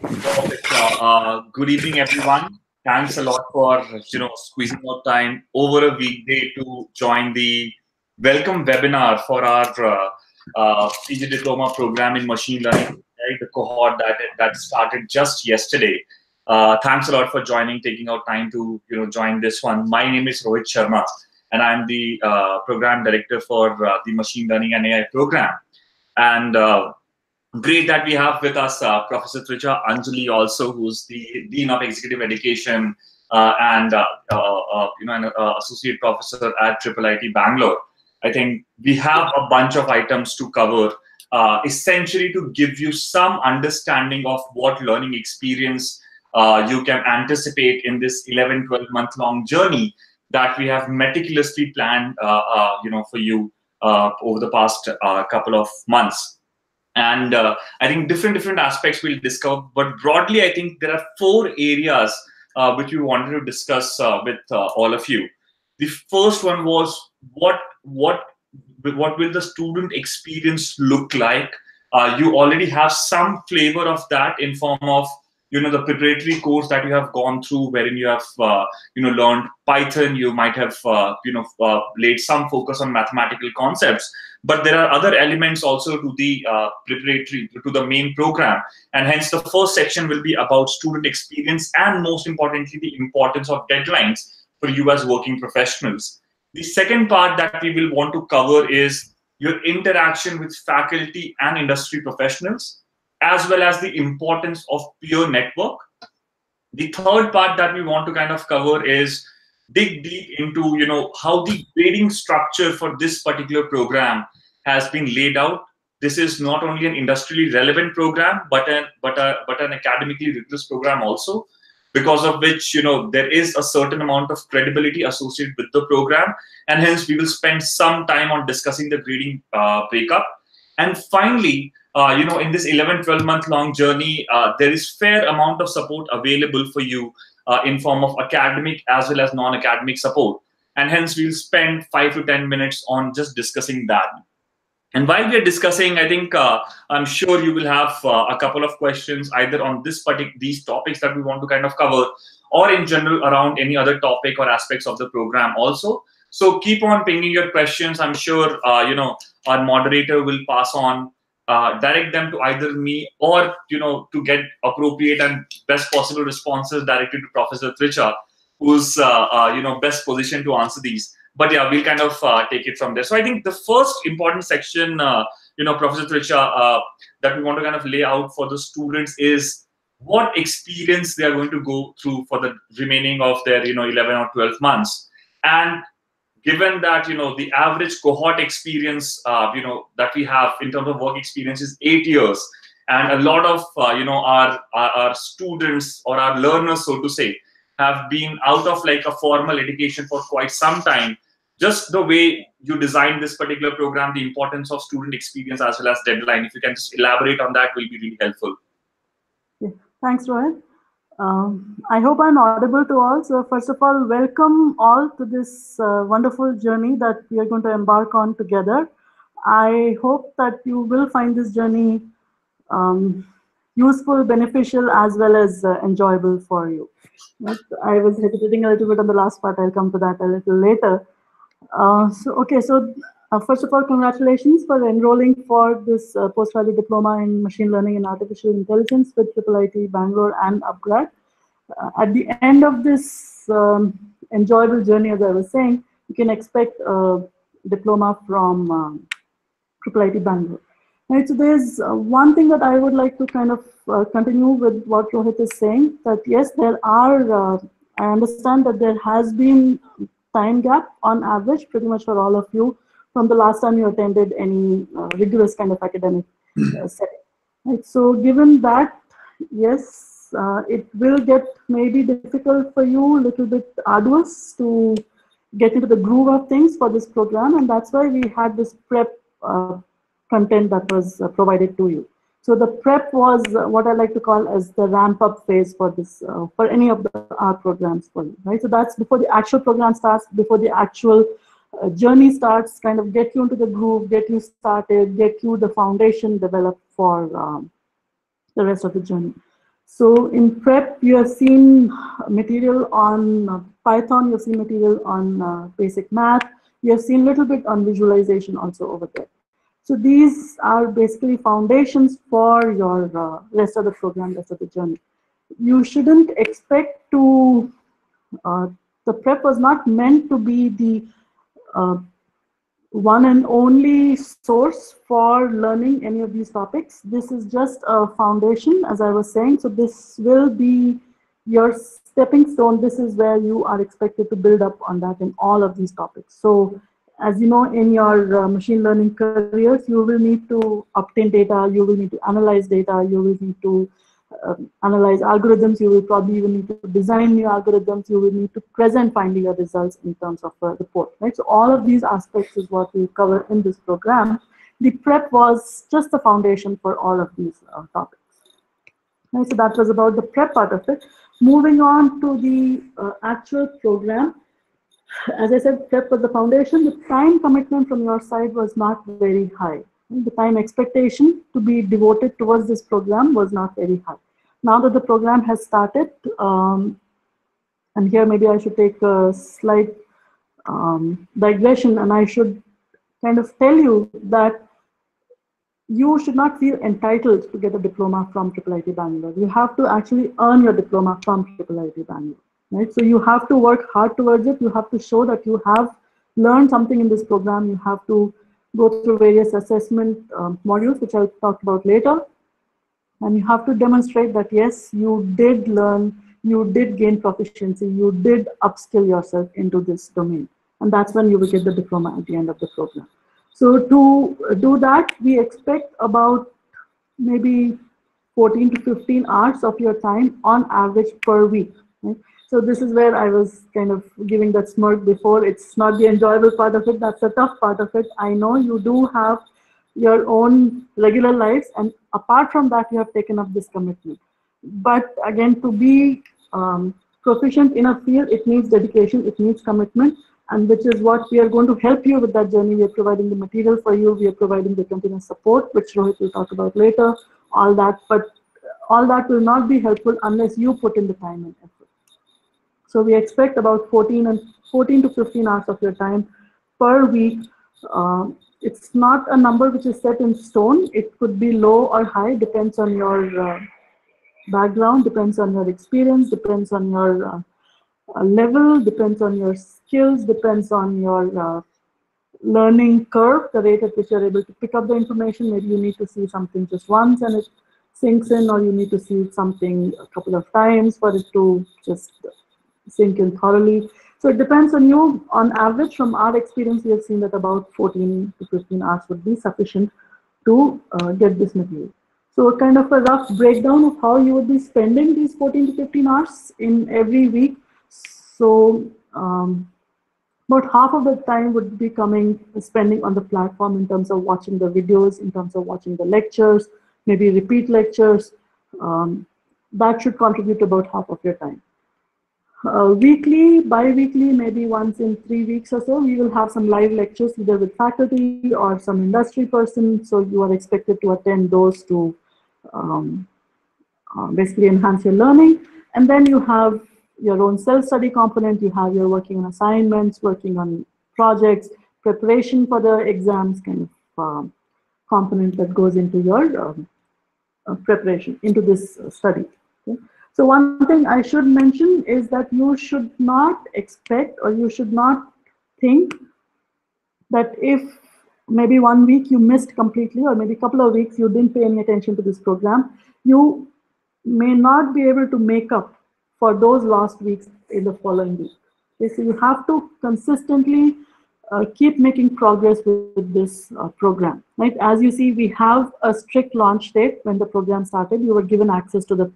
Perfect. Good evening, everyone. Thanks a lot for squeezing out time over a weekday to join the welcome webinar for our PG diploma program in machine learning, right? The cohort that started just yesterday. Thanks a lot for joining, taking out time to join this one. My name is Rohit Sharma, and I'm the program director for the machine learning and AI program. And great that we have with us Professor Tricha Anjali also, who's the Dean of Executive Education and an Associate Professor at IIIT-Bangalore. I think we have a bunch of items to cover, essentially to give you some understanding of what learning experience you can anticipate in this 11, 12-month-long journey that we have meticulously planned, for you over the past couple of months. And I think different aspects we'll discover, but broadly, I think there are 4 areas which we wanted to discuss with all of you. The first one was what will the student experience look like? You already have some flavor of that in form of the preparatory course that you have gone through, wherein you have learned Python. You might have laid some focus on mathematical concepts. But there are other elements also to the preparatory, to the main program. And hence, the first section will be about student experience and, most importantly, the importance of deadlines for you as working professionals. The second part that we will want to cover is your interaction with faculty and industry professionals, as well as the importance of peer network. The third part that we want to kind of cover is dig deep into how the grading structure for this particular program has been laid out. This is not only an industrially relevant program, but an academically rigorous program also, because of which there is a certain amount of credibility associated with the program, and hence we will spend some time on discussing the grading breakup. And finally, in this 11, 12-month-long journey, there is fair amount of support available for you in form of academic as well as non-academic support. And hence, we'll spend 5 to 10 minutes on just discussing that. And while we're discussing, I think I'm sure you will have a couple of questions either on these topics that we want to kind of cover, or in general around any other topic or aspects of the program also. So keep on pinging your questions. I'm sure our moderator will pass on, direct them to either me or to get appropriate and best possible responses directed to Professor Tricha, who's best positioned to answer these. But yeah, we'll kind of take it from there. So I think the first important section, Professor Tricha, that we want to kind of lay out for the students is what experience they are going to go through for the remaining of their 11 or 12 months. And given that the average cohort experience that we have in terms of work experience is 8 years, and a lot of our students or our learners, so to say, have been out of like a formal education for quite some time. Just the way you designed this particular program, the importance of student experience as well as deadline, if you can just elaborate on that, will be really helpful. Yeah. Thanks, Rohit. I hope I'm audible to all. So first of all, welcome all to this wonderful journey that we are going to embark on together. I hope that you will find this journey useful, beneficial, as well as enjoyable for you. Right? I was hesitating a little bit on the last part. I'll come to that a little later. First of all, congratulations for enrolling for this postgraduate diploma in machine learning and artificial intelligence with IIIT-Bangalore and UpGrad. At the end of this enjoyable journey, as I was saying, you can expect a diploma from IIIT-Bangalore. Right, so there's one thing that I would like to kind of continue with what Rohit is saying, that yes, there are, I understand that there has been time gap on average pretty much for all of you from the last time you attended any rigorous kind of academic setting. Right? So given that, yes, it will get maybe difficult for you, a little bit arduous to get into the groove of things for this program, and that's why we had this prep content that was provided to you. So the prep was what I like to call as the ramp up phase for this, for any of our programs for you, right? So that's before the actual program starts, before the actual journey starts, kind of get you into the groove, get you started, get you the foundation developed for the rest of the journey. So in prep, you have seen material on Python, you have seen material on basic math, you have seen a little bit on visualization also over there. So these are basically foundations for your rest of the program, rest of the journey. You shouldn't expect to, the prep was not meant to be the uh, one and only source for learning any of these topics. This is just a foundation, as I was saying. So this will be your stepping stone. This is where you are expected to build up on that in all of these topics. So as you know, in your machine learning careers, you will need to obtain data, you will need to analyze data, you will need to analyze algorithms, you will probably even need to design new algorithms, you will need to present finally your results in terms of a report, right? So all of these aspects is what we cover in this program. The prep was just the foundation for all of these topics. Right? So that was about the prep part of it. Moving on to the actual program. As I said, prep was the foundation. The time commitment from your side was not very high. The time expectation to be devoted towards this program was not very high. Now that the program has started, and here maybe I should take a slight digression, and I should kind of tell you that you should not feel entitled to get a diploma from IIIT Bangalore. You have to actually earn your diploma from IIIT Bangalore, right? So you have to work hard towards it. You have to show that you have learned something in this program. You have to go through various assessment modules, which I'll talk about later. And you have to demonstrate that, yes, you did learn, you did gain proficiency, you did upskill yourself into this domain. And that's when you will get the diploma at the end of the program. So to do that, we expect about maybe 14 to 15 hours of your time on average per week. Right? So this is where I was kind of giving that smirk before. It's not the enjoyable part of it, that's the tough part of it. I know you do have your own regular lives, and apart from that, you have taken up this commitment. But again, to be proficient in a field, it needs dedication, it needs commitment, and which is what we are going to help you with that journey. We are providing the material for you, we are providing the continuous support, which Rohit will talk about later, all that, but all that will not be helpful unless you put in the time and effort. So we expect about 14 to 15 hours of your time per week. It's not a number which is set in stone. It could be low or high, depends on your background, depends on your experience, depends on your level, depends on your skills, depends on your learning curve, the rate at which you're able to pick up the information. Maybe you need to see something just once and it sinks in, or you need to see something a couple of times for it to just sink in thoroughly. So it depends on you. On average, from our experience, we have seen that about 14 to 15 hours would be sufficient to get this material. So kind of a rough breakdown of how you would be spending these 14 to 15 hours in every week. So about half of the time would be spending on the platform in terms of watching the videos, in terms of watching the lectures, maybe repeat lectures. That should contribute about half of your time. Weekly, bi-weekly, maybe once in 3 weeks or so, we will have some live lectures either with faculty or some industry person. So you are expected to attend those to basically enhance your learning. And then you have your own self-study component. You have your working on assignments, working on projects, preparation for the exams kind of component that goes into your preparation, into this study. Okay? So one thing I should mention is that you should not expect, or you should not think that if maybe 1 week you missed completely, or maybe a couple of weeks you didn't pay any attention to this program, you may not be able to make up for those lost weeks in the following week. Okay, so you have to consistently keep making progress with this program. Right? As you see, we have a strict launch date when the program started. You were given access to the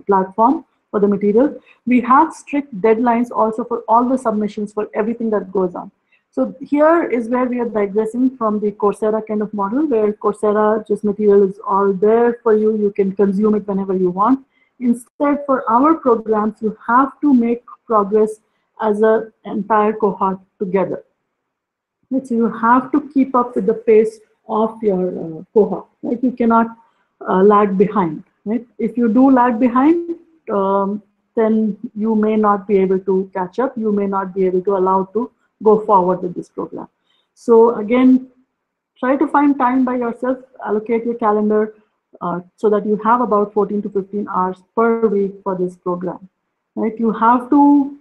platform for the material. We have strict deadlines also for all the submissions for everything that goes on. So here is where we are digressing from the Coursera kind of model, where Coursera just material is all there for you. You can consume it whenever you want. Instead, for our programs, you have to make progress as an entire cohort together. Right? So you have to keep up with the pace of your cohort. Right? You cannot lag behind. right? If you do lag behind, then you may not be able to catch up. You may not be able to allow to go forward with this program. So again, try to find time by yourself, allocate your calendar so that you have about 14 to 15 hours per week for this program. Right? You have to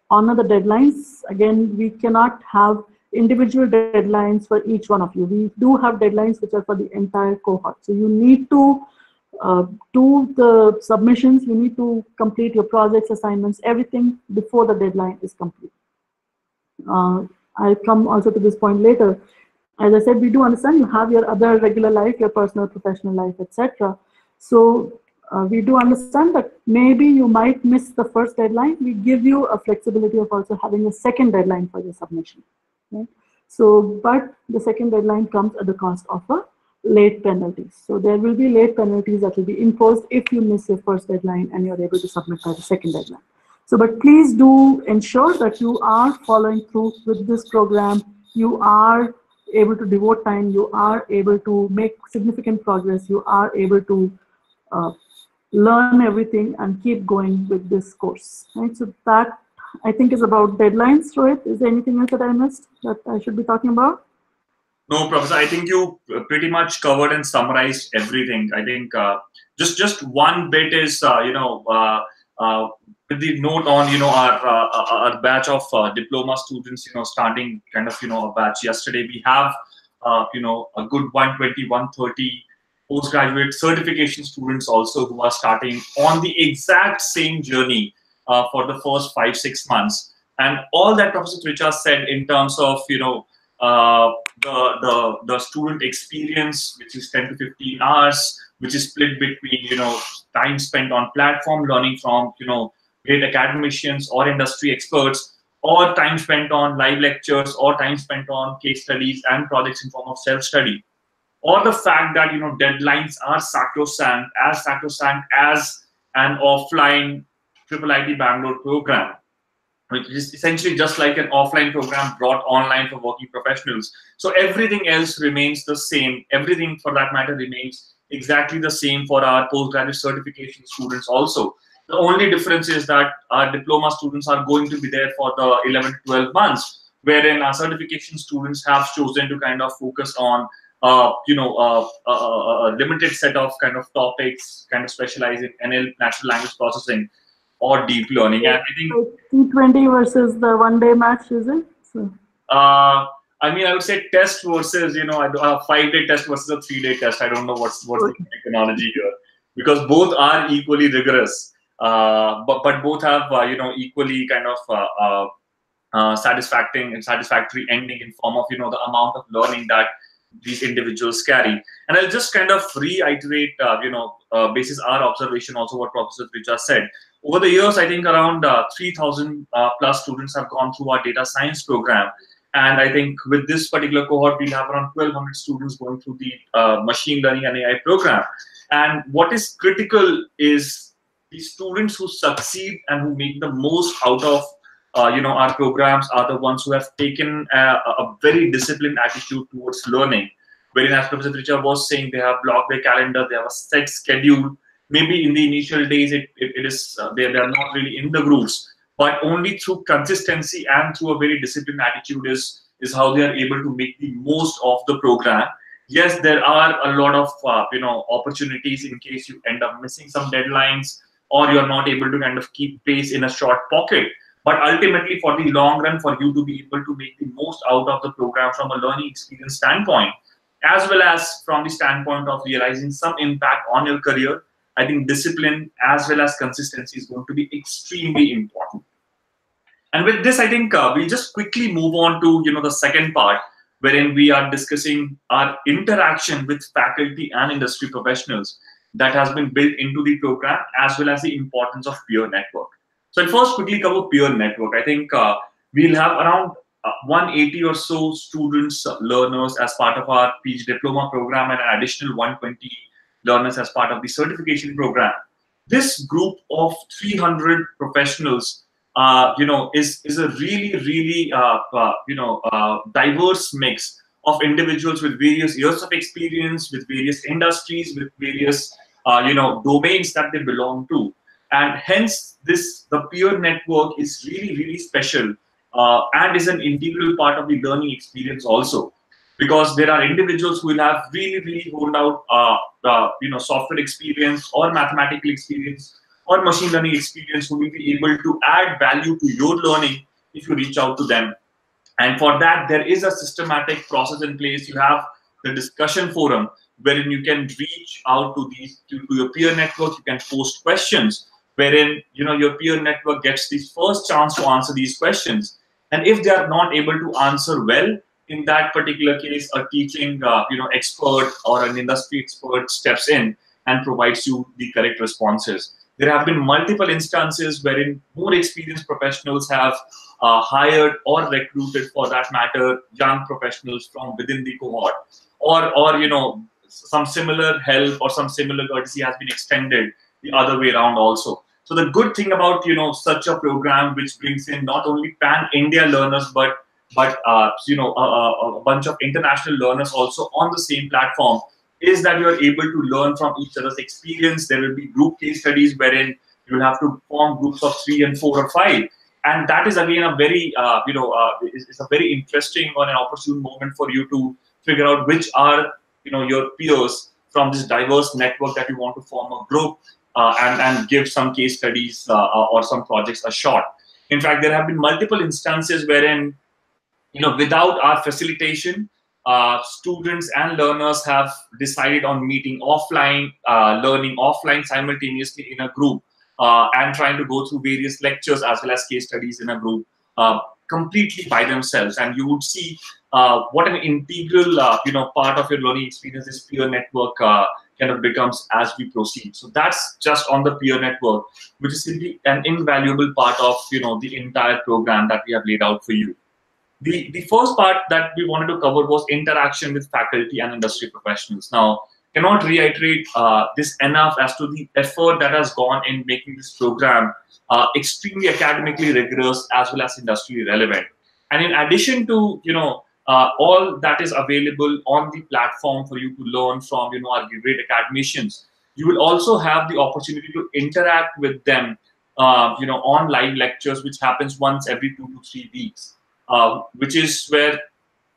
honor the deadlines. Again, we cannot have individual deadlines for each one of you. We do have deadlines which are for the entire cohort. So you need to do the submissions, you need to complete your projects, assignments, everything before the deadline is complete. I'll come also to this point later. As I said, we do understand you have your other regular life, your personal, professional life, etc. So we do understand that maybe you might miss the first deadline. We give you a flexibility of also having a second deadline for your submission. Right? So, but the second deadline comes at the cost of a late penalty. So there will be late penalties that will be imposed if you miss your first deadline and you're able to submit by the second deadline. So, but please do ensure that you are following through with this program. You are able to devote time, you are able to make significant progress, you are able to learn everything and keep going with this course. Right? So that I think is about deadlines. Rohit, is there anything else that I missed that I should be talking about? No, Professor, I think you pretty much covered and summarized everything. I think just one bit is, with the note on, our batch of diploma students, starting kind of, a batch yesterday. We have, a good 120, 130 postgraduate certification students also who are starting on the exact same journey for the first 5-6 months. And all that Professor Tricha said in terms of, the student experience, which is 10 to 15 hours, which is split between, time spent on platform learning from, great academicians or industry experts, or time spent on live lectures, or time spent on case studies and projects in form of self-study, or the fact that, deadlines are sacrosanct as an offline IIIT-Bangalore program, which is essentially just like an offline program brought online for working professionals. So everything else remains the same. Everything, for that matter, remains exactly the same for our postgraduate certification students also. The only difference is that our diploma students are going to be there for the 11 to 12 months, wherein our certification students have chosen to kind of focus on a limited set of kind of topics, kind of specialize in NL, natural language processing, or deep learning. And I think T20 versus the one-day match, is it? So. I mean, I would say test versus, a 5-day test versus a 3-day test. I don't know what's the technology here, because both are equally rigorous, but both have equally kind of satisfactory ending in form of the amount of learning that these individuals carry. And I'll just kind of reiterate, basis our observation also what Professor Tricha said. Over the years, I think around 3,000 plus students have gone through our data science program. And I think with this particular cohort, we'll have around 1,200 students going through the machine learning and AI program. And what is critical is the students who succeed and who make the most out of our programs are the ones who have taken a very disciplined attitude towards learning. Wherein, as Professor Tricha was saying, they have blocked their calendar, they have a set schedule. Maybe in the initial days, it is they are not really in the grooves, but only through consistency and through a very disciplined attitude is how they are able to make the most of the program. Yes, there are a lot of opportunities in case you end up missing some deadlines or you're not able to kind of keep pace in a short pocket. But ultimately, for the long run, for you to be able to make the most out of the program from a learning experience standpoint, as well as from the standpoint of realizing some impact on your career, I think discipline as well as consistency is going to be extremely important. And with this, I think we'll just quickly move on to the second part, wherein we are discussing our interaction with faculty and industry professionals that has been built into the program, as well as the importance of peer network. So I'll first quickly cover peer network. I think we'll have around 180 or so students, learners as part of our PG diploma program, and an additional 120 learners as part of the certification program. This group of 300 professionals, is a really diverse mix of individuals with various years of experience, with various industries, with various domains that they belong to. And hence, the peer network is really special and is an integral part of the learning experience also, because there are individuals who will have really honed out software experience or mathematical experience or machine learning experience, who will be able to add value to your learning if you reach out to them. And for that, there is a systematic process in place. You have the discussion forum wherein you can reach out to your peer network. You can post questions wherein your peer network gets the first chance to answer these questions. And if they are not able to answer well, in that particular case, a teaching expert or an industry expert steps in and provides you the correct responses. There have been multiple instances wherein more experienced professionals have hired or recruited, for that matter, young professionals from within the cohort, or some similar help or some similar courtesy has been extended the other way around also. So the good thing about such a program, which brings in not only pan-India learners but a bunch of international learners also on the same platform, is that you are able to learn from each other's experience. There will be group case studies wherein you will have to form groups of 3 and 4 or 5. And that is again a very, it's a very interesting or an opportune moment for you to figure out which are, your peers from this diverse network that you want to form a group and give some case studies or some projects a shot. In fact, there have been multiple instances wherein, without our facilitation, students and learners have decided on meeting offline, learning offline simultaneously in a group, and trying to go through various lectures as well as case studies in a group completely by themselves. And you would see what an integral part of your learning experience this peer network kind of becomes as we proceed. So that's just on the peer network, which is simply an invaluable part of the entire program that we have laid out for you. The first part that we wanted to cover was interaction with faculty and industry professionals. Now, cannot reiterate this enough as to the effort that has gone in making this program extremely academically rigorous as well as industry relevant. And in addition to all that is available on the platform for you to learn from our great academicians, you will also have the opportunity to interact with them on live lectures, which happens once every 2 to 3 weeks. Which is where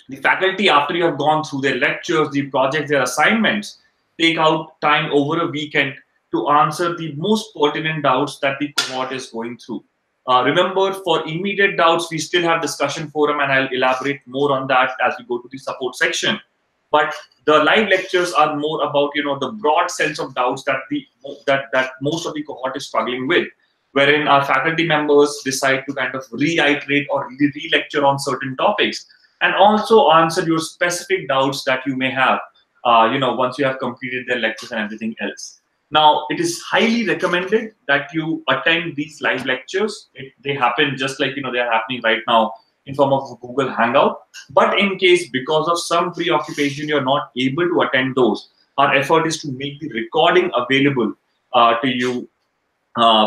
the faculty, after you have gone through their lectures, the projects, their assignments, take out time over a weekend to answer the most pertinent doubts that the cohort is going through. Remember, for immediate doubts, we still have discussion forum, and I'll elaborate more on that as we go to the support section. But the live lectures are more about the broad sense of doubts that that most of the cohort is struggling with, wherein our faculty members decide to kind of reiterate or re-lecture on certain topics and also answer your specific doubts that you may have, once you have completed their lectures and everything else. Now, it is highly recommended that you attend these live lectures. They happen just like, they are happening right now in form of Google Hangout. But in case, because of some preoccupation, you're not able to attend those, our effort is to make the recording available to you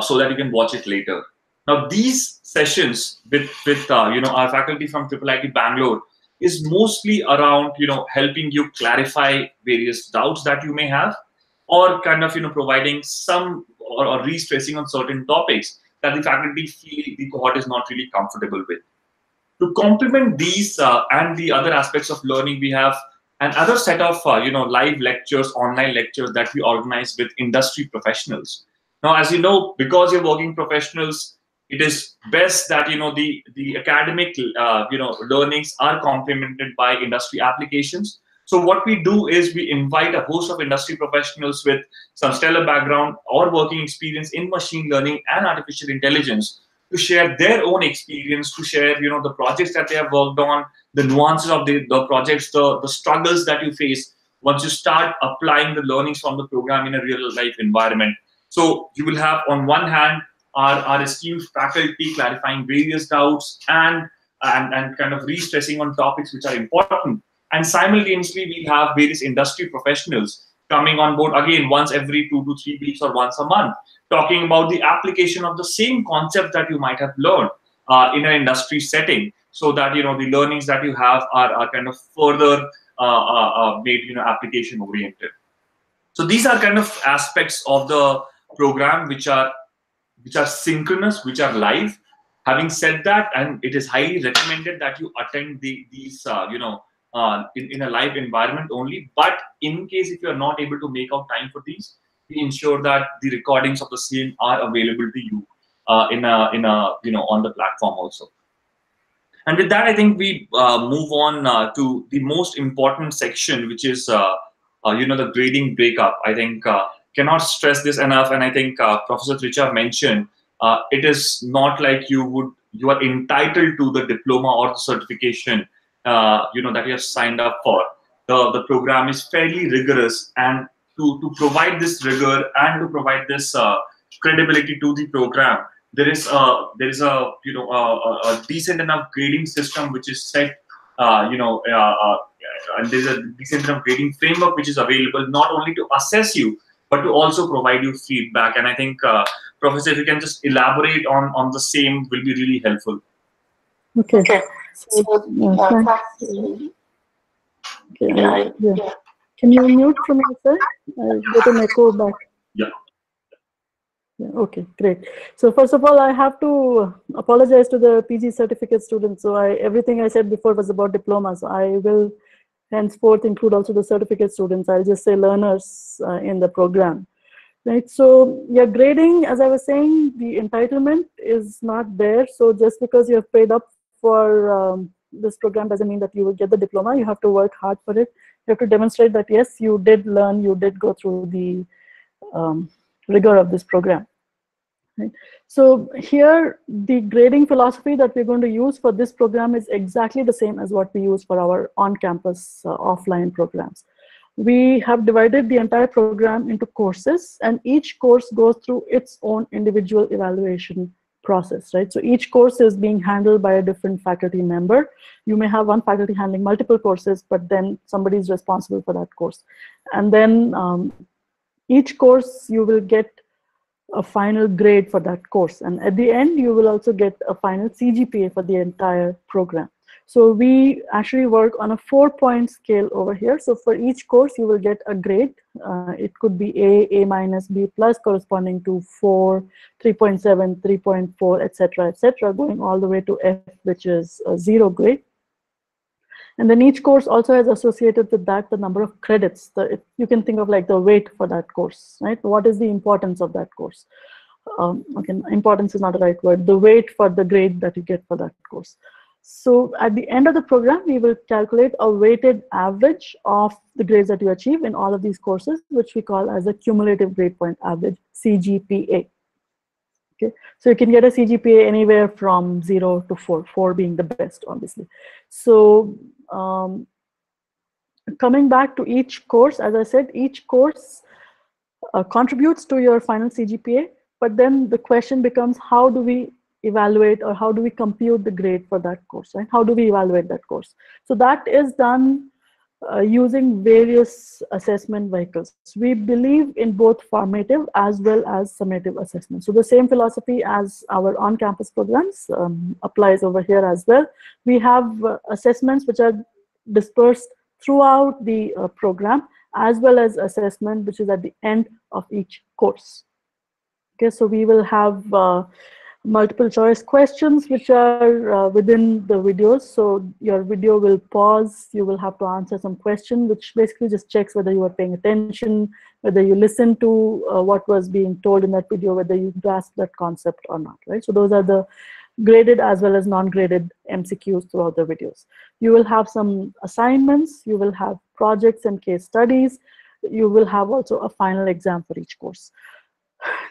so that you can watch it later. Now, these sessions with our faculty from IIIT-Bangalore is mostly around helping you clarify various doubts that you may have, or kind of providing some or re-stressing on certain topics that the faculty feel the cohort is not really comfortable with. To complement these and the other aspects of learning, we have another set of live lectures, online lectures that we organize with industry professionals. Now, as you know, because you're working professionals, it is best that the academic learnings are complemented by industry applications. So what we do is we invite a host of industry professionals with some stellar background or working experience in machine learning and artificial intelligence to share their own experience, to share the projects that they have worked on, the nuances of the projects, the struggles that you face once you start applying the learnings from the program in a real life environment. So you will have, on one hand, our esteemed faculty clarifying various doubts and kind of re-stressing on topics which are important. And simultaneously, we have various industry professionals coming on board, again, once every 2 to 3 weeks or once a month, talking about the application of the same concept that you might have learned in an industry setting, so that the learnings that you have are kind of further made application oriented. So these are kind of aspects of the program which are synchronous, which are live. Having said that, and it is highly recommended that you attend these in a live environment only. But in case if you are not able to make out time for these, we ensure that the recordings of the same are available to you on the platform also. And with that, I think we move on to the most important section, which is the grading breakup. I think cannot stress this enough, and I think Professor Tricha mentioned it is not like you are entitled to the diploma or the certification that you have signed up for. The program is fairly rigorous, and to provide this rigor and to provide this credibility to the program, there is a decent enough grading system which is set, and there's a decent enough grading framework which is available not only to assess you but to also provide you feedback. And I think, Professor, if you can just elaborate on the same, will be really helpful. Okay. So, yeah. Can you mute from your side? I get an echo back. Yeah. Yeah, okay, great. So first of all, I have to apologize to the PG certificate students. So everything I said before was about diplomas. So I will henceforth include also the certificate students. I'll just say learners in the program. Right. So yeah, grading, as I was saying, the entitlement is not there. So just because you have paid up for this program doesn't mean that you will get the diploma. You have to work hard for it. You have to demonstrate that yes, you did learn, you did go through the rigor of this program. Right. So here, the grading philosophy that we're going to use for this program is exactly the same as what we use for our on-campus offline programs. We have divided the entire program into courses, and each course goes through its own individual evaluation process, right? So each course is being handled by a different faculty member. You may have one faculty handling multiple courses, but then somebody is responsible for that course. And then each course you will get a final grade for that course. And at the end, you will also get a final CGPA for the entire program. So we actually work on a 4-point scale over here. So for each course, you will get a grade. It could be A minus, B plus, corresponding to 4, 3.7, 3.4, etc., going all the way to F, which is a 0 grade. And then each course also has associated with that the number of credits. You can think of like the weight for that course, right? What is the importance of that course? Okay, importance is not the right word. The weight for the grade that you get for that course. So at the end of the program, we will calculate a weighted average of the grades that you achieve in all of these courses, which we call as a cumulative grade point average, CGPA. Okay, so you can get a CGPA anywhere from 0 to 4, 4 being the best, obviously. So coming back to each course, as I said, each course contributes to your final CGPA, but then the question becomes, how do we evaluate or how do we compute the grade for that course, right? How do we evaluate that course? So that is done using various assessment vehicles. We believe in both formative as well as summative assessment. So the same philosophy as our on-campus programs applies over here as well. We have assessments which are dispersed throughout the program, as well as assessment which is at the end of each course. Okay, so we will have multiple choice questions which are within the videos. So your video will pause, you will have to answer some question which basically just checks whether you are paying attention, whether you listen to what was being told in that video, whether you grasp that concept or not, right? So those are the graded as well as non-graded MCQs throughout the videos. You will have some assignments, you will have projects and case studies, you will have also a final exam for each course.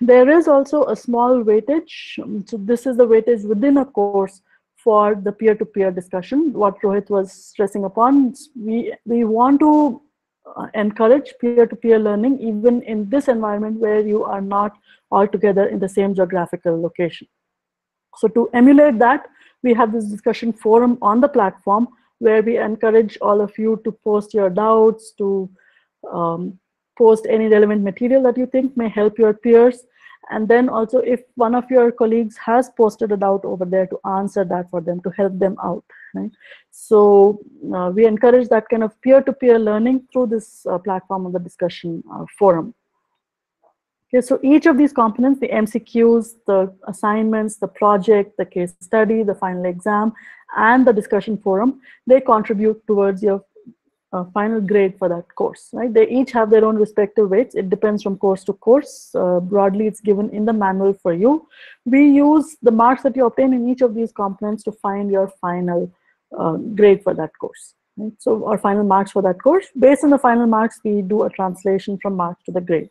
There is also a small weightage. So this is the weightage within a course for the peer-to-peer discussion. What Rohit was stressing upon, we want to encourage peer-to-peer learning even in this environment where you are not all together in the same geographical location. So to emulate that, we have this discussion forum on the platform where we encourage all of you to post your doubts, to post any relevant material that you think may help your peers. And then also if one of your colleagues has posted a doubt over there, to answer that for them, to help them out. right? So we encourage that kind of peer-to-peer learning through this platform of the discussion forum. Okay, so each of these components, the MCQs, the assignments, the project, the case study, the final exam, and the discussion forum, they contribute towards your final grade for that course, right? They each have their own respective weights. It depends from course to course. Broadly, it's given in the manual for you. We use the marks that you obtain in each of these components to find your final grade for that course. Right? So, our final marks for that course. Based on the final marks, we do a translation from marks to the grade.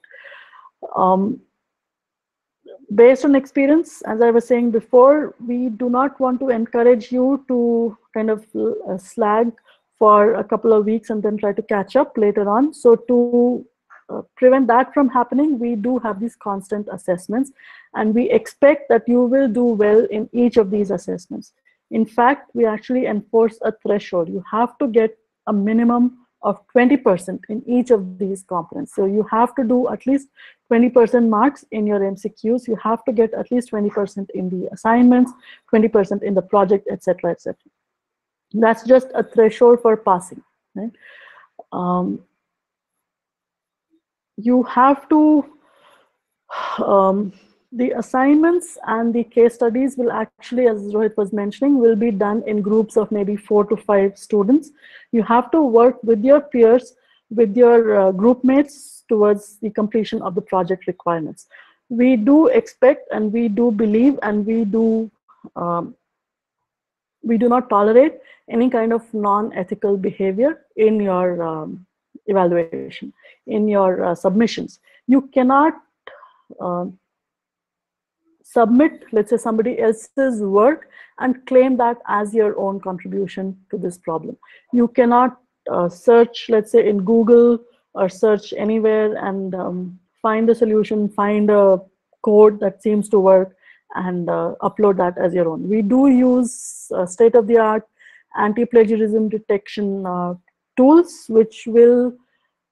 Based on experience, as I was saying before, we do not want to encourage you to kind of slag for a couple of weeks and then try to catch up later on. So to prevent that from happening, we do have these constant assessments, and we expect that you will do well in each of these assessments. In fact, we actually enforce a threshold. You have to get a minimum of 20% in each of these components. So you have to do at least 20% marks in your MCQs. You have to get at least 20% in the assignments, 20% in the project, etc., etc. That's just a threshold for passing. Right? You have to, the assignments and the case studies will actually, as Rohit was mentioning, will be done in groups of maybe 4 to 5 students. You have to work with your peers, with your group mates towards the completion of the project requirements. We do expect, and we do believe, and we do not tolerate any kind of non-ethical behavior in your evaluation, in your submissions. You cannot submit, let's say, somebody else's work and claim that as your own contribution to this problem. You cannot search, let's say, in Google or search anywhere and find a solution, find a code that seems to work, and upload that as your own. We do use state-of-the-art anti-plagiarism detection tools, which will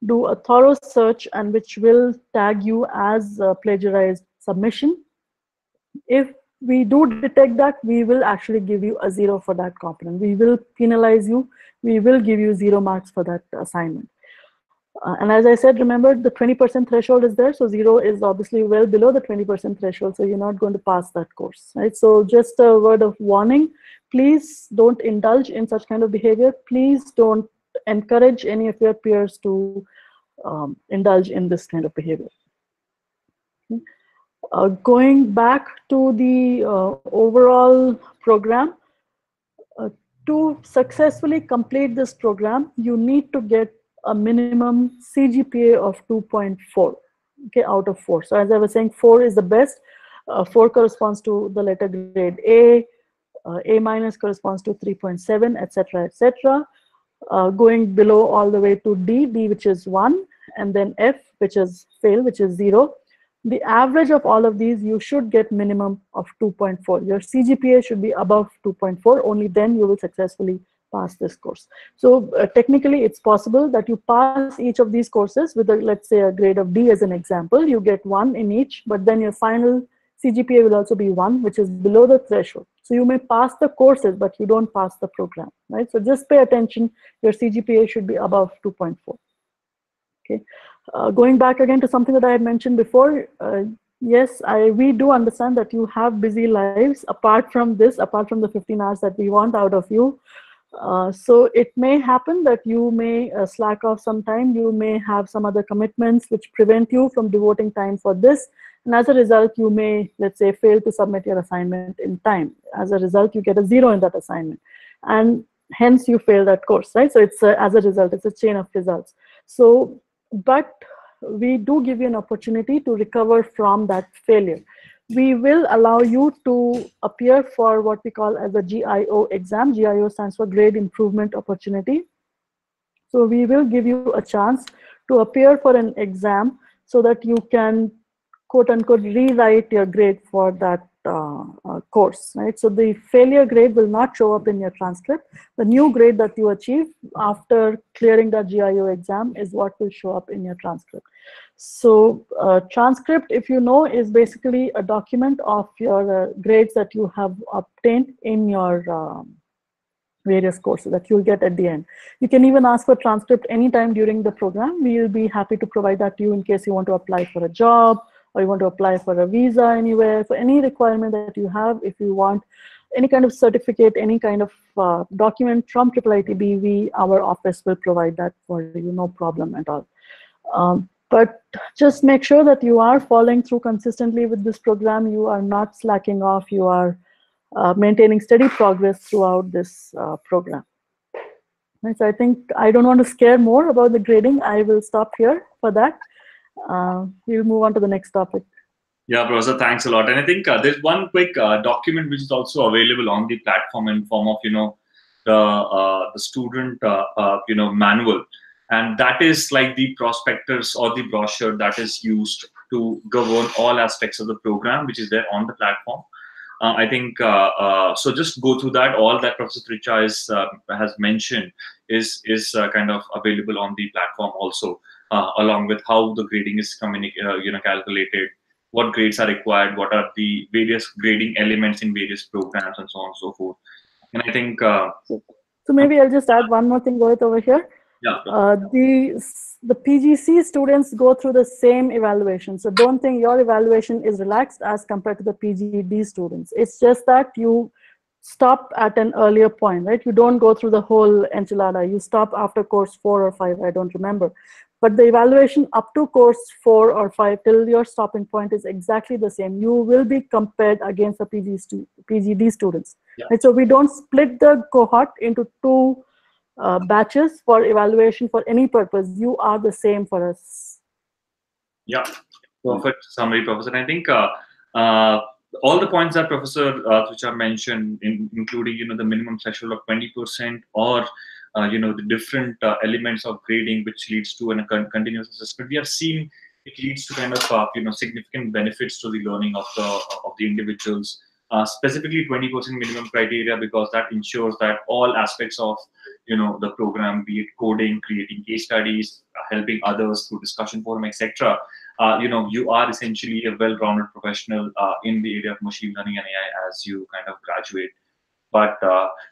do a thorough search and which will tag you as a plagiarized submission. If we do detect that, we will actually give you a 0 for that component. We will penalize you. We will give you 0 marks for that assignment. And as I said, remember, the 20% threshold is there. So 0 is obviously well below the 20% threshold. So you're not going to pass that course, right? So just a word of warning, please don't indulge in such kind of behavior. Please don't encourage any of your peers to indulge in this kind of behavior. Okay. Going back to the overall program, to successfully complete this program, you need to get a minimum CGPA of 2.4, okay, out of 4. So as I was saying, 4 is the best. 4 corresponds to the letter grade A. A minus corresponds to 3.7, etc., etc. Going below all the way to D, which is 1, and then F, which is fail, which is 0. The average of all of these, you should get minimum of 2.4. Your CGPA should be above 2.4. Only then you will successfully pass this course. So technically, it's possible that you pass each of these courses with, let's say, a grade of D as an example. You get 1 in each, but then your final CGPA will also be 1, which is below the threshold. So you may pass the courses, but you don't pass the program, right? So just pay attention. Your CGPA should be above 2.4. Okay. Going back again to something that I had mentioned before, yes, we do understand that you have busy lives apart from this, apart from the 15 hours that we want out of you. So it may happen that you may slack off some time. You may have some other commitments which prevent you from devoting time for this. And as a result, you may, let's say, fail to submit your assignment in time. As a result, you get a 0 in that assignment. And hence you fail that course, right? So it's as a result, it's a chain of results. So, but we do give you an opportunity to recover from that failure. We will allow you to appear for what we call as a GIO exam. GIO stands for Grade Improvement Opportunity. So we will give you a chance to appear for an exam so that you can, quote unquote, rewrite your grade for that course, right? So the failure grade will not show up in your transcript. The new grade that you achieve after clearing that GIO exam is what will show up in your transcript. So transcript, if you know, is basically a document of your grades that you have obtained in your various courses that you'll get at the end. You can even ask for transcript anytime during the program. We will be happy to provide that to you in case you want to apply for a job or you want to apply for a visa anywhere, for any requirement that you have. If you want any kind of certificate, any kind of document from IIIT-B, our office will provide that for you, no problem at all. But just make sure that you are following through consistently with this program. You are not slacking off. You are maintaining steady progress throughout this program. Right, so I think I don't want to scare more about the grading. I will stop here for that. We'll move on to the next topic. Yeah, Professor, thanks a lot. And I think there's one quick document which is also available on the platform in form of, the student, manual. And that is like the prospectus or the brochure that is used to govern all aspects of the program, which is there on the platform. I think, so just go through that. All that Professor Tricha has mentioned is kind of available on the platform also, along with how the grading is calculated, what grades are required, what are the various grading elements in various programs, and so on and so forth. And I think... so maybe I'll just add one more thing, Rohit, over here. Yeah. The PGC students go through the same evaluation. So don't think your evaluation is relaxed as compared to the PGD students. It's just that you stop at an earlier point, right? You don't go through the whole enchilada. You stop after course 4 or 5, I don't remember. But the evaluation up to course 4 or 5 till your stopping point is exactly the same. You will be compared against the PGD students. Yeah. Right? So we don't split the cohort into two batches for evaluation for any purpose. You are the same for us. Yeah, perfect summary, Professor. And I think all the points that Professor Tricha mentioned, including the minimum threshold of 20%, or the different elements of grading which leads to a continuous assessment, we have seen it leads to kind of significant benefits to the learning of the individuals. Specifically 20% minimum criteria, because that ensures that all aspects of the program, be it coding, creating case studies, helping others through discussion forum, etc. You are essentially a well-rounded professional in the area of machine learning and AI as you kind of graduate. But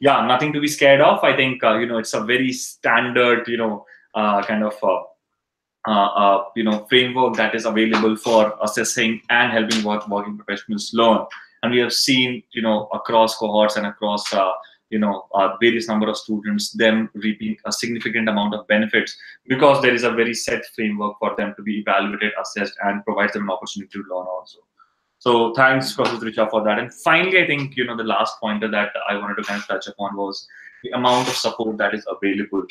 yeah, nothing to be scared of. I think it's a very standard kind of framework that is available for assessing and helping working professionals learn. And we have seen, across cohorts and across, various number of students, them reaping a significant amount of benefits because there is a very set framework for them to be evaluated, assessed, and provides them an opportunity to learn also. So thanks, Professor Tricha, for that. And finally, I think, the last pointer that I wanted to kind of touch upon was the amount of support that is available,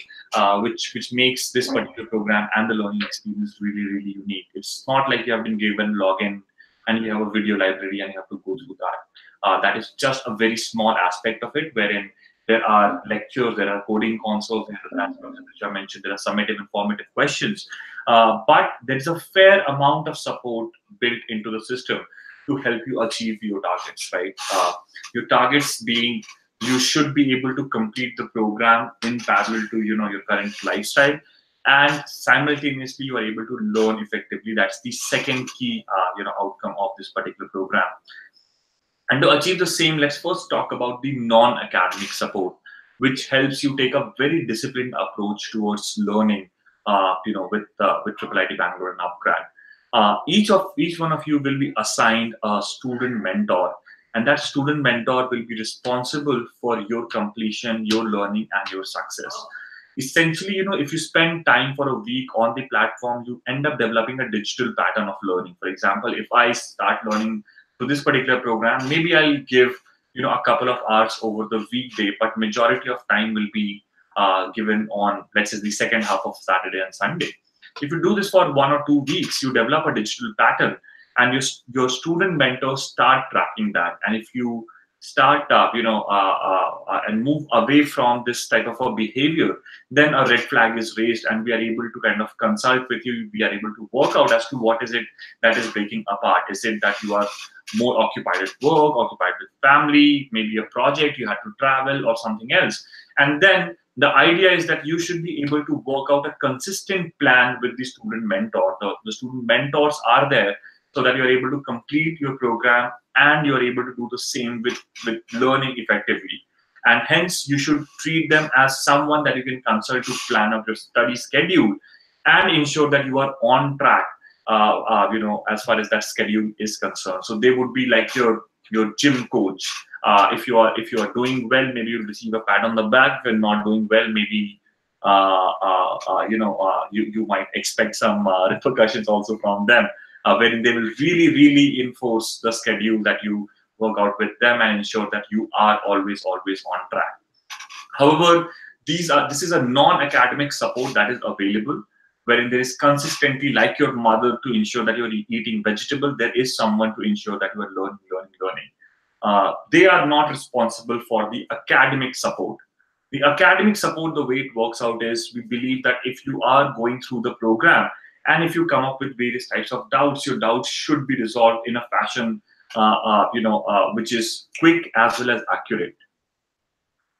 which makes this particular program and the learning experience really, really unique. It's not like you have been given login and you have a video library and you have to go through that. That is just a very small aspect of it, wherein there are lectures, there are coding consoles, as Professor Tricha mentioned, there are summative and formative questions. But there's a fair amount of support built into the system to help you achieve your targets, right? Your targets being, you should be able to complete the program in parallel to your current lifestyle, and simultaneously you are able to learn effectively. That's the second key outcome of this particular program. And to achieve the same, let's first talk about the non-academic support, which helps you take a very disciplined approach towards learning, with IIIT-Bangalore and UpGrad. Each one of you will be assigned a student mentor, and that student mentor will be responsible for your completion, your learning, and your success. Essentially, if you spend time for a week on the platform, you end up developing a digital pattern of learning. For example, if I start learning to this particular program, maybe I'll give a couple of hours over the weekday, but majority of time will be given on, let's say, the second half of Saturday and Sunday. If you do this for 1 or 2 weeks, you develop a digital pattern, and your student mentors start tracking that. And if you start and move away from this type of a behavior, then a red flag is raised, and we are able to kind of consult with you. We are able to work out as to what is it that is breaking apart. Is it that you are more occupied at work, occupied with family, maybe a project, you had to travel, or something else? And then the idea is that you should be able to work out a consistent plan with the student mentor. The student mentors are there so that you're able to complete your program and you're able to do the same with learning effectively. and hence you should treat them as someone that you can consult to plan out your study schedule and ensure that you are on track, as far as that schedule is concerned. So they would be like your gym coach. If you are doing well, maybe you'll receive a pat on the back. If you're not doing well, maybe you might expect some repercussions also from them, wherein they will really enforce the schedule that you work out with them and ensure that you are always on track. However, this is a non-academic support that is available, wherein there is consistently, like your mother, to ensure that you're eating vegetable. There is someone to ensure that you are learning. They are not responsible for the academic support. The academic support, the way it works out is, we believe that if you are going through the program and if you come up with various types of doubts, your doubts should be resolved in a fashion which is quick as well as accurate.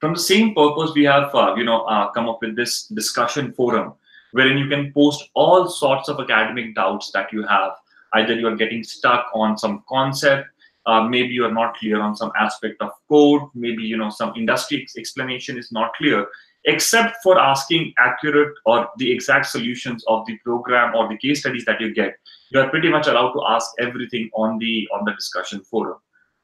From the same purpose, we have come up with this discussion forum, wherein you can post all sorts of academic doubts that you have. Either you are getting stuck on some concept, maybe you are not clear on some aspect of code, maybe some industry explanation is not clear. Except for asking accurate or the exact solutions of the program or the case studies that you get, you are pretty much allowed to ask everything on the discussion forum.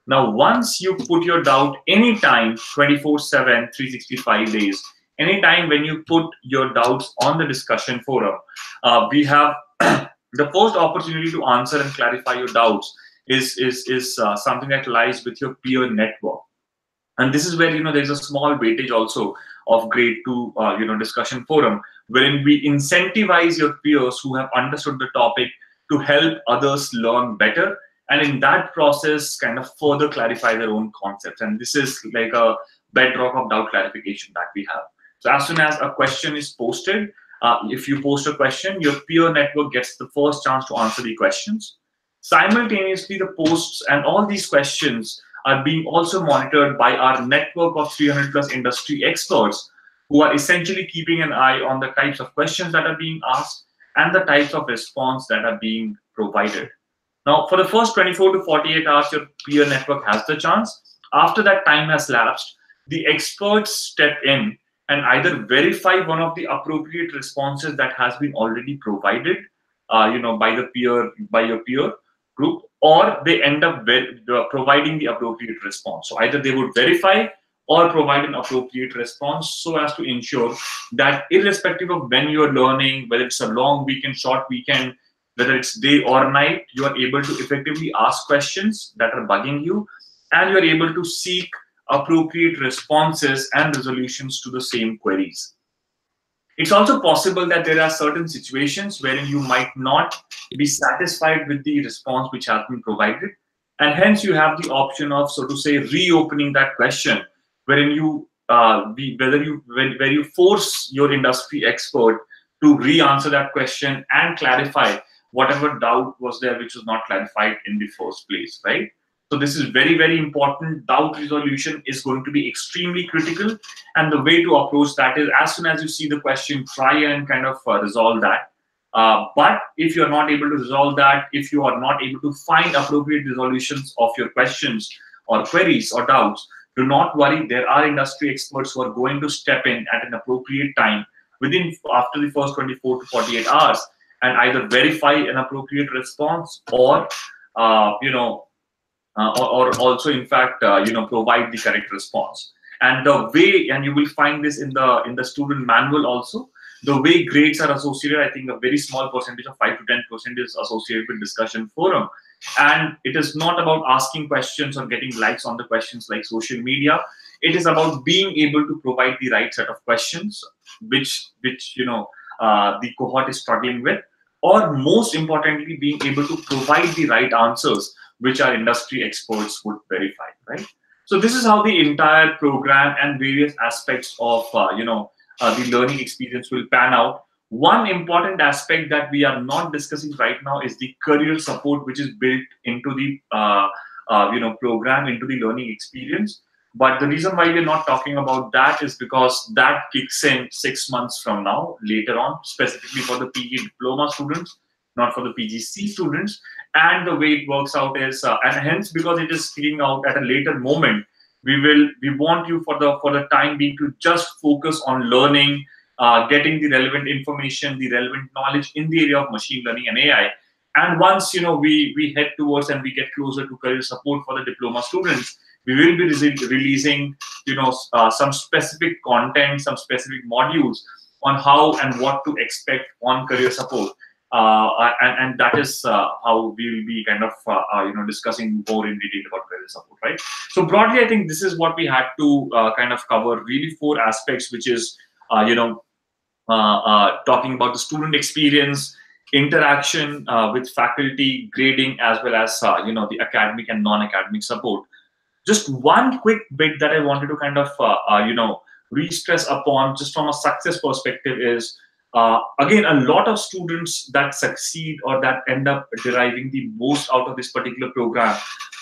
Now, once you put your doubt anytime, 24/7, 365 days, anytime when you put your doubts on the discussion forum, we have the first opportunity to answer and clarify your doubts is something that lies with your peer network. And this is where there's a small weightage also of grade 2 discussion forum, wherein we incentivize your peers who have understood the topic to help others learn better, and in that process kind of further clarify their own concepts. And this is like a bedrock of doubt clarification that we have. So as soon as a question is posted, if you post a question, your peer network gets the first chance to answer the questions. Simultaneously, the posts and all these questions are being also monitored by our network of 300+ industry experts, who are essentially keeping an eye on the types of questions that are being asked and the types of response that are being provided. Now, for the first 24 to 48 hours, your peer network has the chance. After that time has lapsed, the experts step in and either verify one of the appropriate responses that has been already provided, by your peer group, or they end up providing the appropriate response. So either they would verify or provide an appropriate response, so as to ensure that irrespective of when you are learning, whether it's a long weekend, short weekend, whether it's day or night, you are able to effectively ask questions that are bugging you, and you are able to seek appropriate responses and resolutions to the same queries. It's also possible that there are certain situations wherein you might not be satisfied with the response which has been provided, and hence you have the option of, so to say, reopening that question, wherein you where you force your industry expert to re-answer that question and clarify whatever doubt was there which was not clarified in the first place, right? So this is very important. Doubt resolution is going to be extremely critical, and the way to approach that is, as soon as you see the question, try and kind of resolve that. But if you're not able to resolve that, if you are not able to find appropriate resolutions of your questions or queries or doubts, do not worry. There are industry experts who are going to step in at an appropriate time after the first 24 to 48 hours and either verify an appropriate response or or also, in fact, provide the correct response. And the way, and you will find this in the student manual also, the way grades are associated, I think a very small percentage of 5 to 10% is associated with discussion forum. And it is not about asking questions or getting likes on the questions like social media. It is about being able to provide the right set of questions, which the cohort is struggling with, or most importantly, being able to provide the right answers, which our industry experts would verify, right? So this is how the entire program and various aspects of the learning experience will pan out. One important aspect that we are not discussing right now is the career support, which is built into the program, into the learning experience. But the reason why we're not talking about that is because that kicks in 6 months from now, later on, specifically for the PG diploma students, not for the PGC students. And the way it works out is, and hence because it is kicking out at a later moment, We want you for the time being to just focus on learning, getting the relevant information, the relevant knowledge in the area of machine learning and AI. And once we head towards and we get closer to career support for the diploma students, we will be releasing some specific content, some specific modules on how and what to expect on career support. And that is how we will be kind of discussing more in detail about career support, right? So broadly, I think this is what we had to kind of cover. Really, four aspects, which is talking about the student experience, interaction with faculty, grading, as well as the academic and non-academic support. Just one quick bit that I wanted to kind of re-stress upon, just from a success perspective, is again, a lot of students that succeed or that end up deriving the most out of this particular program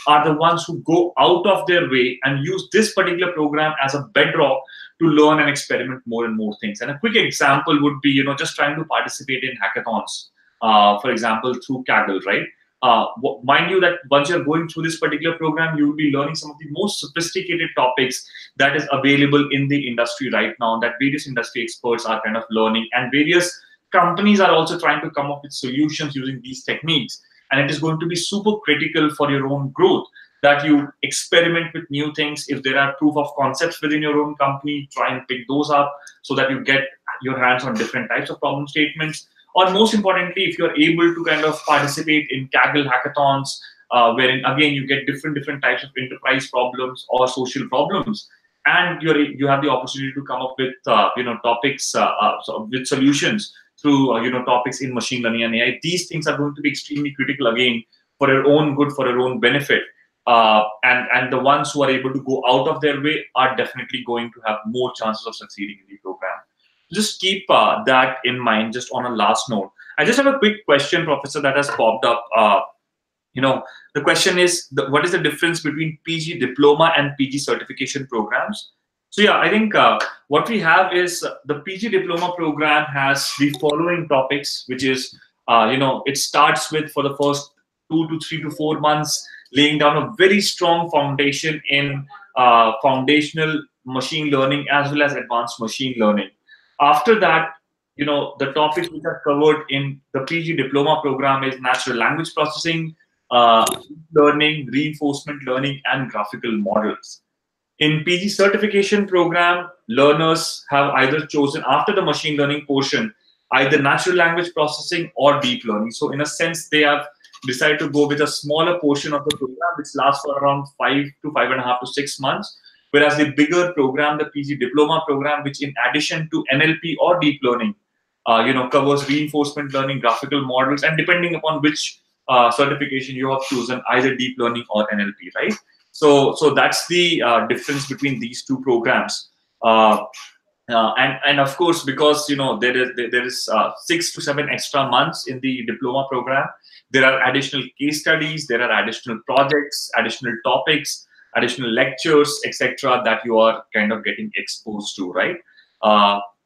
are the ones who go out of their way and use this particular program as a bedrock to learn and experiment more and more things. And a quick example would be, just trying to participate in hackathons, for example, through Kaggle, right? Mind you that once you're going through this particular program, you will be learning some of the most sophisticated topics that is available in the industry right now, that various industry experts are kind of learning, and various companies are also trying to come up with solutions using these techniques. And it is going to be super critical for your own growth, that you experiment with new things. If there are proof of concepts within your own company, try and pick those up so that you get your hands on different types of problem statements. Or most importantly, if you're able to kind of participate in Kaggle hackathons, wherein again you get different types of enterprise problems or social problems, and you have the opportunity to come up with topics with solutions through topics in machine learning and AI. These things are going to be extremely critical again for your own good, for your own benefit. And the ones who are able to go out of their way are definitely going to have more chances of succeeding in the program. Just keep that in mind. Just on a last note, I just have a quick question, Professor, that has popped up. The question is, what is the difference between PG diploma and PG certification programs? So yeah, I think what we have is the PG diploma program has the following topics, which is, it starts with, for the first 2 to 3 to 4 months, laying down a very strong foundation in foundational machine learning as well as advanced machine learning. After that, the topics which are covered in the PG diploma program is natural language processing, learning, reinforcement learning, and graphical models. In PG certification program, learners have either chosen, after the machine learning portion, either natural language processing or deep learning. So in a sense, they have decided to go with a smaller portion of the program, which lasts for around 5 to 5.5 to 6 months. Whereas the bigger program, the PG diploma program, which in addition to NLP or deep learning, covers reinforcement learning, graphical models, and depending upon which certification you have chosen, either deep learning or NLP, right? So that's the difference between these two programs. And of course, because there is 6 to 7 extra months in the diploma program, there are additional case studies, there are additional projects, additional topics, additional lectures, etc., that you are kind of getting exposed to, right?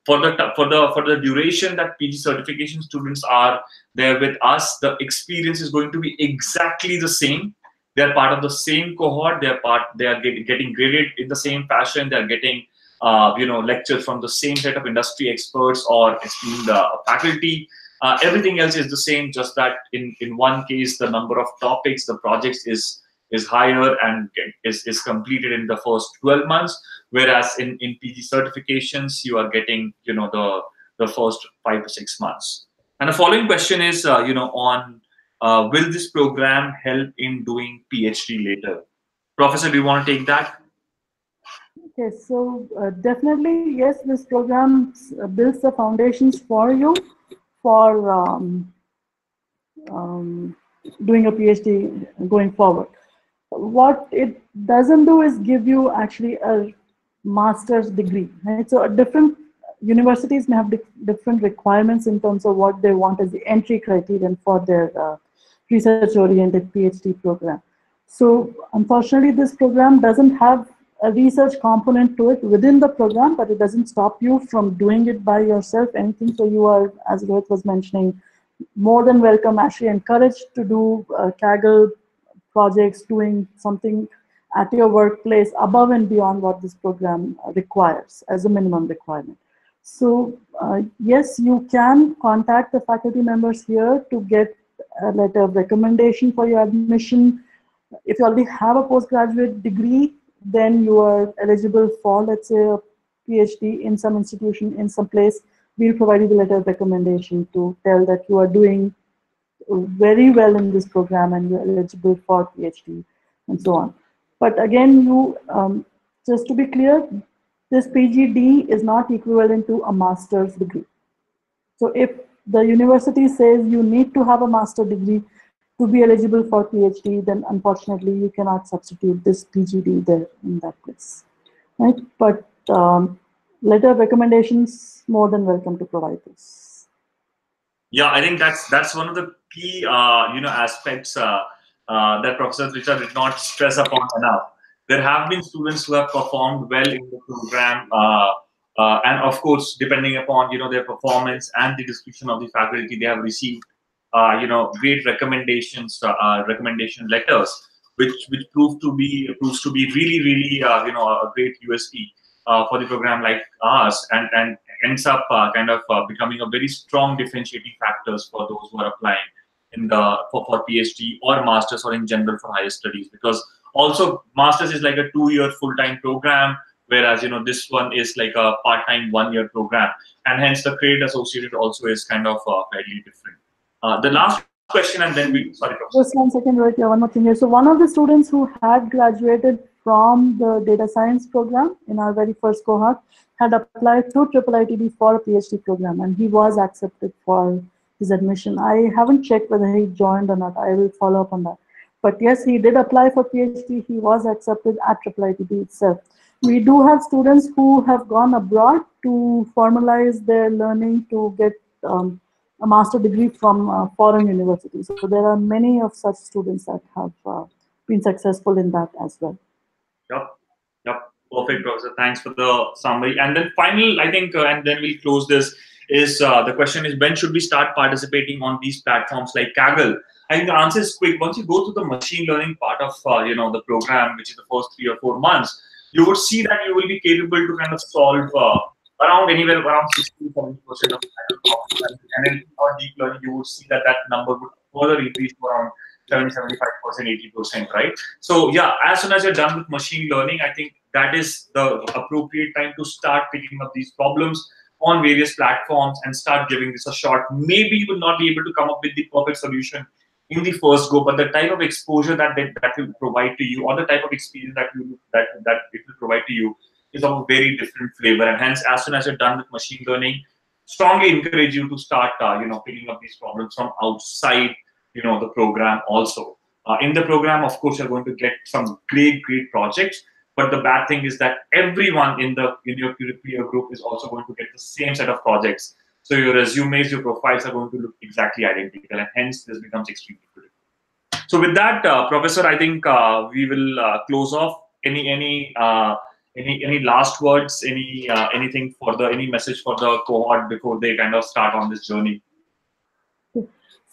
For the duration that PG certification students are there with us, the experience is going to be exactly the same. They are part of the same cohort. They are getting graded in the same fashion. They are getting lectures from the same set of industry experts or esteemed faculty. Everything else is the same, just that in one case the number of topics, the projects is higher and is completed in the first 12 months, whereas in PG certifications you are getting the first 5 to 6 months. And the following question is on will this program help in doing PhD later? Professor, do you want to take that? Okay, so definitely yes, this program builds the foundations for you for doing a PhD going forward. What it doesn't do is give you actually a master's degree, right? So different universities may have different requirements in terms of what they want as the entry criterion for their research-oriented PhD program. So unfortunately, this program doesn't have a research component to it within the program, but it doesn't stop you from doing it by yourself, anything. So you are, as Rohit was mentioning, more than welcome, actually encouraged to do Kaggle projects, doing something at your workplace above and beyond what this program requires as a minimum requirement. So yes, you can contact the faculty members here to get a letter of recommendation for your admission. If you already have a postgraduate degree, then you are eligible for, let's say, a PhD in some institution, in some place. We'll provide you the letter of recommendation to tell that you are doing very well in this program and you're eligible for PhD and so on. But again, just to be clear, this PGD is not equivalent to a master's degree. So if the university says you need to have a master's degree to be eligible for PhD, then unfortunately you cannot substitute this PGD there in that place, right? But letter of recommendations, more than welcome to provide this. Yeah, I think that's one of the key aspects that Professor Tricha did not stress upon enough. There have been students who have performed well in the program, and of course, depending upon their performance and the description of the faculty, they have received great recommendations, recommendation letters, which proves to be really a great USP for the program like ours, and ends up becoming a very strong differentiating factors for those who are applying in for PhD or masters or in general for higher studies, because also masters is like a 2-year full-time program, whereas this one is like a part-time 1-year program, and hence the credit associated also is kind of fairly different. The last question, and then sorry, Professor. Just 1 second, Rohit. Yeah, one more thing here. So one of the students who had graduated from the data science program in our very first cohort had applied to IIIT for a PhD program, and he was accepted for his admission. I haven't checked whether he joined or not. I will follow up on that. But yes, he did apply for PhD. He was accepted at IIIT itself. We do have students who have gone abroad to formalize their learning to get a master degree from foreign universities. So there are many of such students that have been successful in that as well. Yep. Perfect, Professor. Thanks for the summary. And then final, I think, and then we'll close this, is the question is, when should we start participating on these platforms like Kaggle? I think the answer is quick. Once you go to the machine learning part of the program, which is the first 3 or 4 months, you would see that you will be capable to kind of solve anywhere around 60-70% of the time. And then for deep learning, you would see that number would further increase to around 70-75%, 80%, right? So yeah, as soon as you're done with machine learning, I think that is the appropriate time to start picking up these problems on various platforms and start giving this a shot. Maybe you will not be able to come up with the perfect solution in the first go, but the type of exposure that will provide to you, or the type of experience that it will provide to you, is of a very different flavor. And hence, as soon as you're done with machine learning, strongly encourage you to start picking up these problems from outside the program also. In the program, of course, you're going to get some great projects, but the bad thing is that everyone in your peer group is also going to get the same set of projects. So your resumes, your profiles are going to look exactly identical, and hence this becomes extremely critical. So with that, Professor, I think we will close off. Any last words? Anything any message for the cohort before they kind of start on this journey?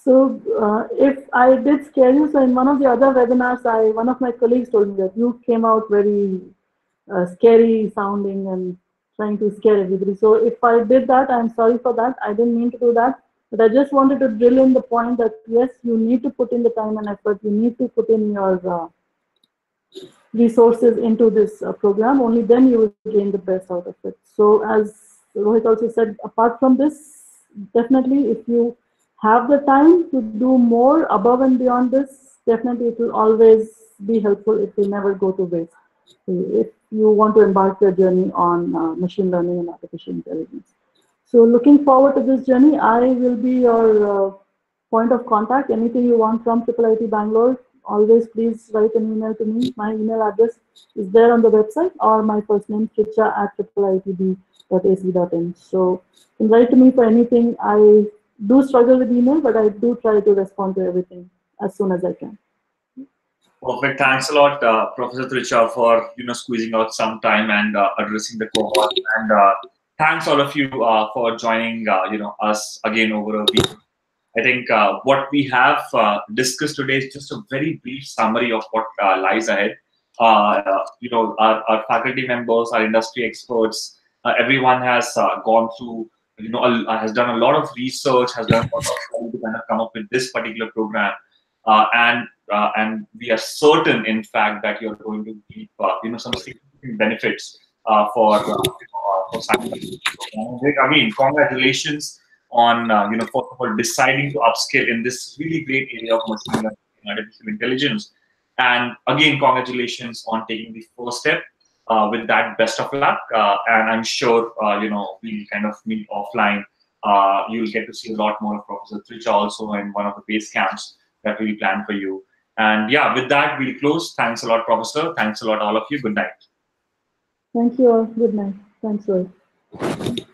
So if I did scare you, so in one of the other webinars, one of my colleagues told me that you came out very scary sounding and trying to scare everybody. So if I did that, I'm sorry for that. I didn't mean to do that. But I just wanted to drill in the point that yes, you need to put in the time and effort. You need to put in your resources into this program. Only then you will gain the best out of it. So as Rohit also said, apart from this, definitely if you have the time to do more above and beyond this, definitely it will always be helpful. It will never go to waste if you want to embark your journey on machine learning and artificial intelligence. So looking forward to this journey. I will be your point of contact. Anything you want from IIIT-Bangalore, always please write an email to me. My email address is there on the website, or my first name, Tricha @iitb.ac.in. So you can write to me for anything. I do struggle with email, but I do try to respond to everything as soon as I can. Perfect. Thanks a lot, Professor Tricha, for squeezing out some time and addressing the cohort. And thanks all of you for joining us again over a week. I think what we have discussed today is just a very brief summary of what lies ahead. our faculty members, our industry experts, everyone has gone through, has done a lot of research, has done a lot of study to kind of come up with this particular program. And we are certain, in fact, that you're going to reap, some significant benefits for scientists. I mean, congratulations on, first of all, deciding to upskill in this really great area of machine learning and artificial intelligence. And again, congratulations on taking the first step. With that, best of luck. And I'm sure, we'll kind of meet offline. You'll get to see a lot more of Professor Tricha also in one of the base camps that we plan for you. And yeah, with that, we'll close. Thanks a lot, Professor. Thanks a lot, all of you. Good night. Thank you all. Good night. Thanks, Rohit.